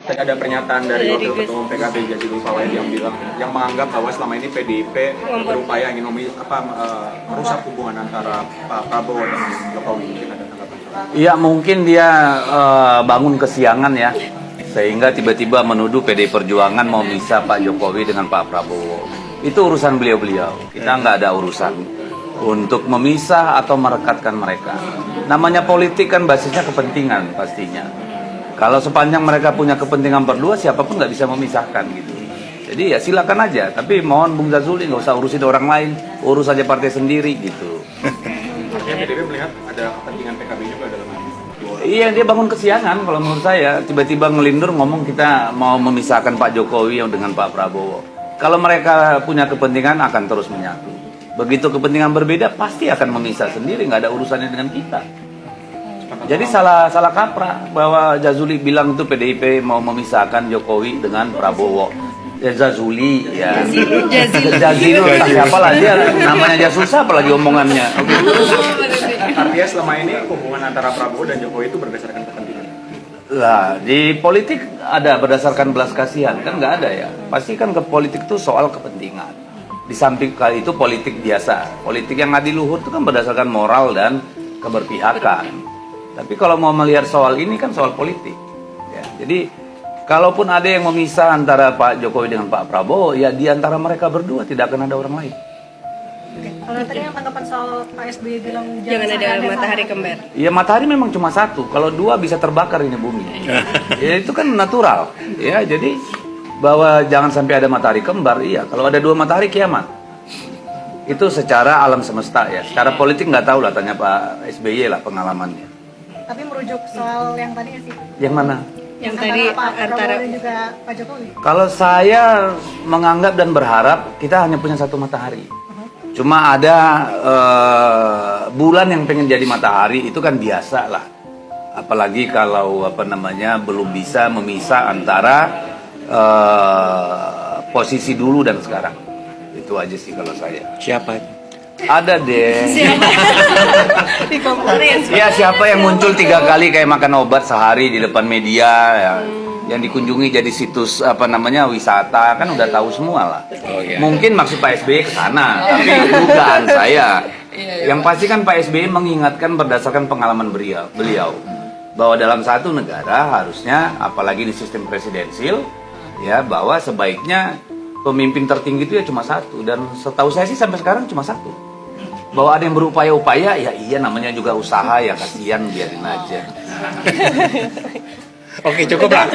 Tadi ada pernyataan dari Wakil Ketua Umum PKB Jazilul Fawait yang bilang, yang menganggap bahwa selama ini PDIP berupaya ingin merusak hubungan antara Pak Prabowo dengan Jokowi. Mungkin ada tanggapan? Iya, mungkin dia bangun kesiangan ya, sehingga tiba-tiba menuduh PDI Perjuangan mau memisah Pak Jokowi dengan Pak Prabowo. Itu urusan beliau-beliau. Kita nggak ada urusan untuk memisah atau merekatkan mereka. Namanya politik kan basisnya kepentingan pastinya. Kalau sepanjang mereka punya kepentingan berdua, siapapun nggak bisa memisahkan gitu. Jadi ya silakan aja. Tapi mohon Bung Jazuli nggak usah urusin orang lain, urus aja partai sendiri gitu. Artinya PDIP melihat ada kepentingan PKB juga dalam hal ini. Iya, dia bangun kesiangan kalau menurut saya. Tiba-tiba ngelindur ngomong kita mau memisahkan Pak Jokowi dengan Pak Prabowo. Kalau mereka punya kepentingan akan terus menyatu. Begitu kepentingan berbeda pasti akan memisah sendiri, nggak ada urusannya dengan kita. Jadi salah kaprah bahwa Jazuli bilang itu PDIP mau memisahkan Jokowi dengan Prabowo. Ya Jazuli ya. Jazilul siapa lah dia, namanya aja susah apalagi omongannya. Artinya selama ini hubungan antara Prabowo dan Jokowi itu berdasarkan kepentingan. Lah, di politik ada berdasarkan belas kasihan, kan nggak ada ya. Pasti kan ke politik itu soal kepentingan. Di samping kali itu politik biasa. Politik yang adiluhur itu kan berdasarkan moral dan keberpihakan. Tapi kalau mau melihat soal ini kan soal politik. Ya, jadi, kalaupun ada yang memisah antara Pak Jokowi dengan Pak Prabowo, ya di antara mereka berdua tidak akan ada orang lain. Oke. Kalau tadi yang tanggapan soal Pak SBY bilang jangan ada matahari kembar. Ya matahari memang cuma satu, kalau dua bisa terbakar ini bumi. Ya itu kan natural. Ya jadi bahwa jangan sampai ada matahari kembar, iya. Kalau ada dua matahari kiamat. Itu secara alam semesta ya. Secara politik nggak tahu lah, tanya Pak SBY lah pengalamannya. Tapi merujuk soal yang tadi sih. Yang mana? Yang tadi Pak antara Prabowo dan juga Pak Jokowi. Kalau saya menganggap dan berharap kita hanya punya satu matahari. Cuma ada bulan yang pengen jadi matahari itu kan biasa lah. Apalagi kalau belum bisa memisah antara posisi dulu dan sekarang. Itu aja sih kalau saya. Siapa? Ada deh. dikomporin. Ya siapa yang muncul 3 kali kayak makan obat sehari di depan media ya. Yang dikunjungi jadi situs wisata kan udah tahu semua lah. Oh, iya. Mungkin maksud Pak SBY ke sana, tapi dugaan saya. Yang pasti kan Pak SBY mengingatkan berdasarkan pengalaman beliau bahwa dalam satu negara harusnya, apalagi di sistem presidensil, ya bahwa sebaiknya pemimpin tertinggi itu ya cuma satu, dan setahu saya sih sampai sekarang cuma satu. Bahwa ada yang berupaya-upaya, ya iya namanya juga usaha ya, kasihan biarin aja. Oke, cukup lah.